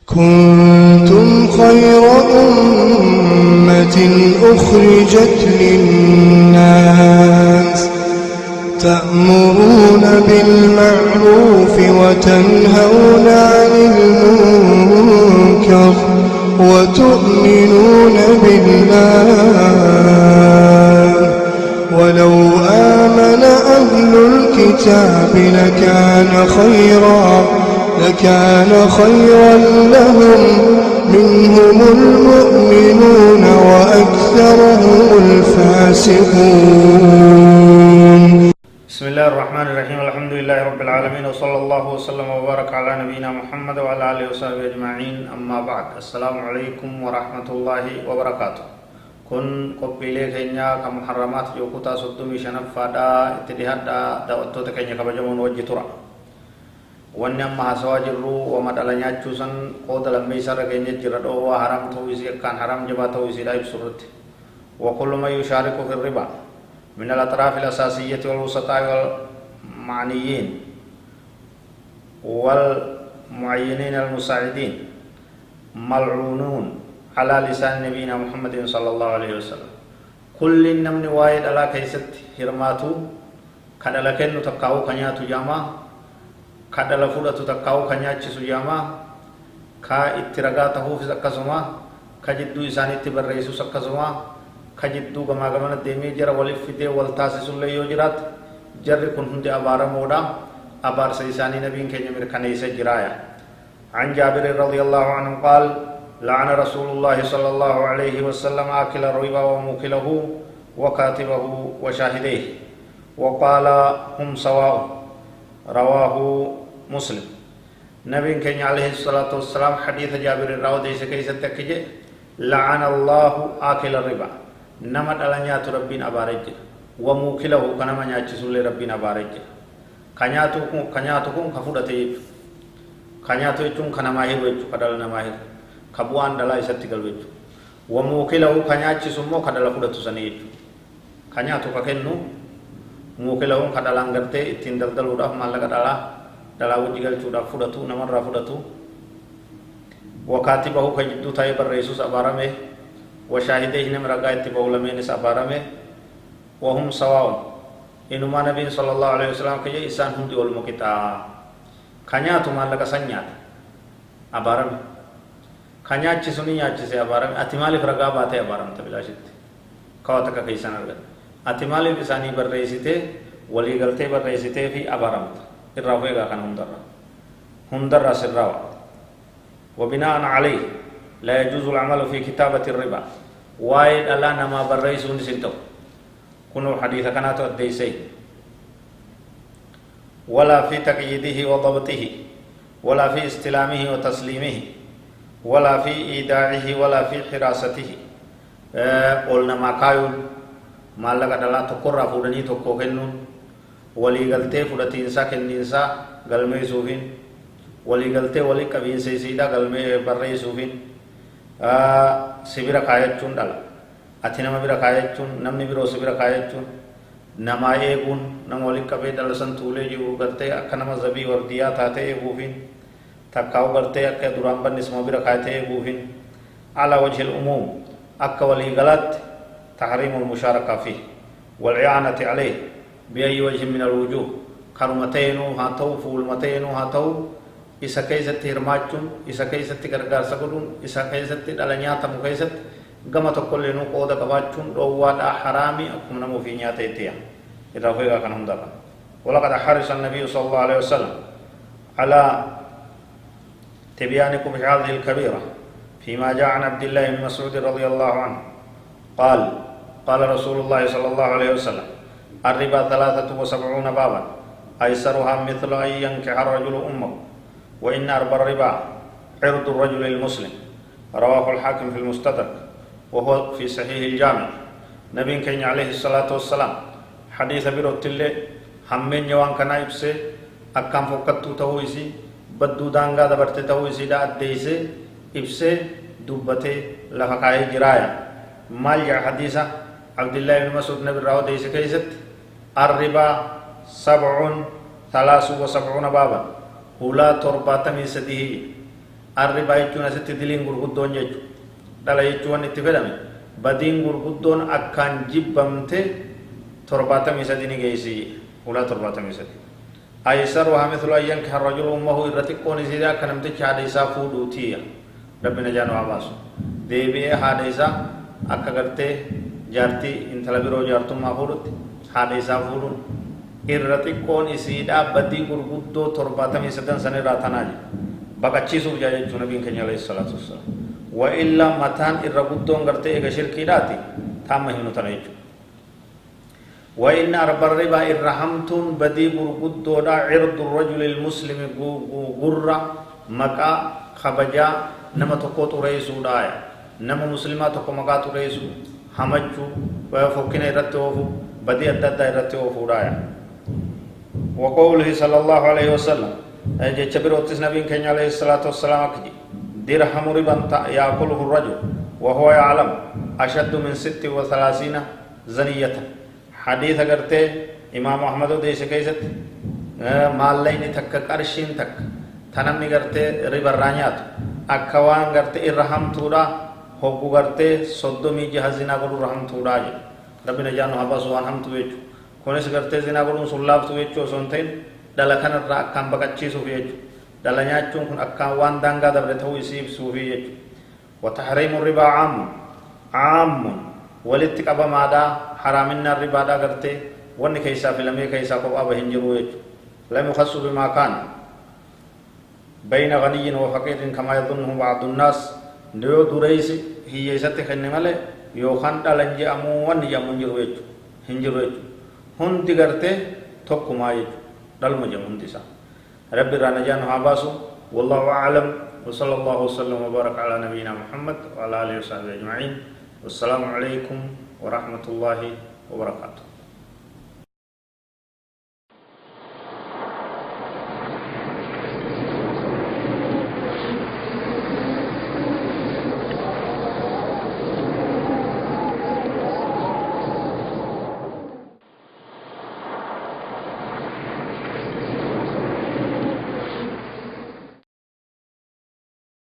كنتم خير أمة أخرجت للناس تأمرون بالمعروف وتنهون عن المنكر وتؤمنون بالله ولو آمن أهل الكتاب لكان خيرا لهم منهم المؤمنون وأكثرهم الفاسقون. بسم الله الرحمن الرحيم. الحمد لله رب العالمين وصلى الله وسلم وبارك على نبينا محمد وعلى آله وصحبه أجمعين. أما بعد، السلام عليكم ورحمة الله وبركاته. كن قبيلة كينيا كمحرمات يوكوتا صدومي شنفادا اتدهادا دعوتو تكينيا كبجمون وجتورا wanni amma hasawa jirru wa madala nyaachuusan qooda lammeessarra keenya jira dhoowwaa haram ta'uu isii akkaan haram jabaa ta'uu isiidha ibsurratti wa kullu man yushaariku fi riba min al-atraaf al-asaasiyyati wal wusataa wal ma'niyyiin wal mu'ayyiniin al-musaa'idiin mal'uunuun ala lisaan nabiyina muhammadin sallallahu alaihi wasallam. Kulli namni waa'ee dhalaa keessatti hirmaatu kadhala kennu takkaa'uu ka nyaatu jaamaa kadhala fudhatu takkaa'uu ka nyaachisu jaamaa ka itti ragaa tahuufis akkasuma ka jidduu isaaniitti barreessus akkasuma ka jidduu gamaa gamana deemee jara waliif fidee wal taasisullee yoo jiraate jarri kun hundi abaaramoodha. Abaarsa isaanii nabiin keenya mirkaneessa jiraaya. عن جابر رضي الله عنه قال لعن رسول الله صلى الله عليه وسلم آكل الربا وموكله وكاتبه وشاهديه وقال هم سواء. رواه مسلم. نبي كان عليه الصلاة والسلام حديث جابر الراودي سكيسة تكجي لعن الله آكل الربا نمت على نيات ربنا بارج وموكله كنما نياتشسول ربنا بارج كنياتكم كفودتي كنياتو يجون كنماهر ويجو كدال نماهر كبوان دلا يستقل ويجو وموكله كنياتشسمو كدال فودتو سنيجو كنياتو ككنو muukilahun kadalang garte ittiin daldaluudhaaf maallaqa dhalaa wajji galchuudhaaf fudhatu namarraa fudhatu wakaatibahu ka jidduu taa'ee barreessus abaarame washaahideehi nama ragaa itti ba'ulameenis abaarame wahum sawaa'un inumaa nabiin sallallahu alaihi wasallam kaje isaan hundi ol muqixaa ka nyaatu maallaqa san nyaata abaarame ka nyaachisu ni nyaachise abaarame ati maaliif ragaa baatee abaaramta bilaashitti kawaa takka keeysan argata ati maaliif isaanii barreessitee walii galtee barreessitee fi abaramta irraa feegaa kana hundarraa sirraawa. وبناء عليه لا يجوز العمل في كتابة الربا وايد ألا نما بريسون سنتو كنوا حديث كانت الديسي ولا في تقييده وضبطه ولا في استلامه وتسليمه ولا في إيداعه ولا في حراسته قلنا ما كايون maallaqa dhalaa tokkorraa fuudhanii tokko kennuun waliigaltee fudhatiinsaa kenniinsaa galmeessuufin waliigaltee walii qabiinsa isiidha galmee barreessuufin sibira kaayachuun dhala ati nama bira kaayachuun namni biroo sibira kaayachuun namaa eeguun nama walii qabee dhala san tuulee jiru gartee akka nama zabii wardiyaa taatee eeguufin takkaa'u gartee akka duraan bannisuma bira kaayatee eeguufin ala wajhil umuum akka waliigalaatti تحريم المشاركة فيه والإعانة عليه بأي وجه من الوجوه كرمتين هاتو فولمتين هاتو إسا كيست هرماتشون إسا كيست كرقار سقلون إسا كيست دلنياتا مكيست قمت كل نقود قباتشون روادا حرامي أكم نمو في نياتيتيا إذا فيها كان هم دقا ولقد حرص النبي صلى الله عليه وسلم على تبيانكم هذه الكبيرة فيما جاء عن عبد الله بن مسعود رضي الله عنه قال رسول الله صلى الله عليه وسلم الربا 73 بابا أيسرها مثل أن ينكح الرجل أمه وإن أربى الربا عرض الرجل المسلم. رواه الحاكم في المستدرك وهو في صحيح الجامع. نبي كان عليه الصلاة والسلام حديث بيروت الله همين يوان كان يبسي أكام فوقتو تهويسي بدو دانغا دبرت تهويسي دا أديسي إبسي دوبتي لفقائي جرايا مال يا حديثة عبد الله بن مسعود نبي راو ديس كيست الربا 73 بابا هلا تربات من سديه الربا يجون ست دلين غرغدون يجو دلا يجون اتفدم بدين غرغدون أكان جبمت تربات مسدين جيسي ولا تربات مسد أيسر وهم مثل أيان كهرجل أمه الرتقون زيدا كنمت حادثة فودوتيا ربنا جانو عباس ديبي حادثة أكغرته جارتي انتلا برو جارتو ما فودت حادثة فودون الرتقون زيدا بدين غرغدو تربات مسدن سنة راتناج بقى سوف جاي نبي كنيا عليه الصلاة والسلام وإلا متان الرغدون غرتي إيجا شركي داتي تام هنو تنيجو وإن أربع الربا الرحمتون بدي غرغدو دا عرض الرجل المسلم غرة مكا خبجا نما تقو تريسو دايا نما مسلمات تقو مكا تريسو همجو وفوكنا يرتوفو بدي أدد يرتوفو دايا وقوله صلى الله عليه وسلم جبر وتس نبي كنيا عليه الصلاة والسلام أكدي درهم ربا يأكله الرجل وهو يعلم أشد من 36 زنية حديث أغرته إمام أحمد ديش كيست مال لين تك قرشين تك تنمني غرته ربا رانيات أكوان غرته الرحم تورا هوكو غرته صدومي جهازنا قلو رحم تورا ربنا جانو حبا سوان هم تويجو كونس غرته زنا قلو سلاف تويجو سنتين دلكن الرأ كم بكتشي سوفيجو دلنيا چون كن أكوان دانغا دبرته ويسيب سوفيجو وتحريم الربا عام ولتك أبا مادا حرامنا الربا دا کرتے ون کیسا فلمی کیسا کو اب ہنجرو لم يخص بما كان بين غني وفقير كما يظنه بعض الناس دو دريس هي ست خنمله يو خان دلنج امو ون يمنجرو هنجرو هن دغرتے ثقماي دل مجمنتسا رب رانجان حباسو والله اعلم وصلى الله وسلم وبارك على نبينا محمد وعلى اله وصحبه اجمعين والسلام عليكم ورحمة الله وبركاته.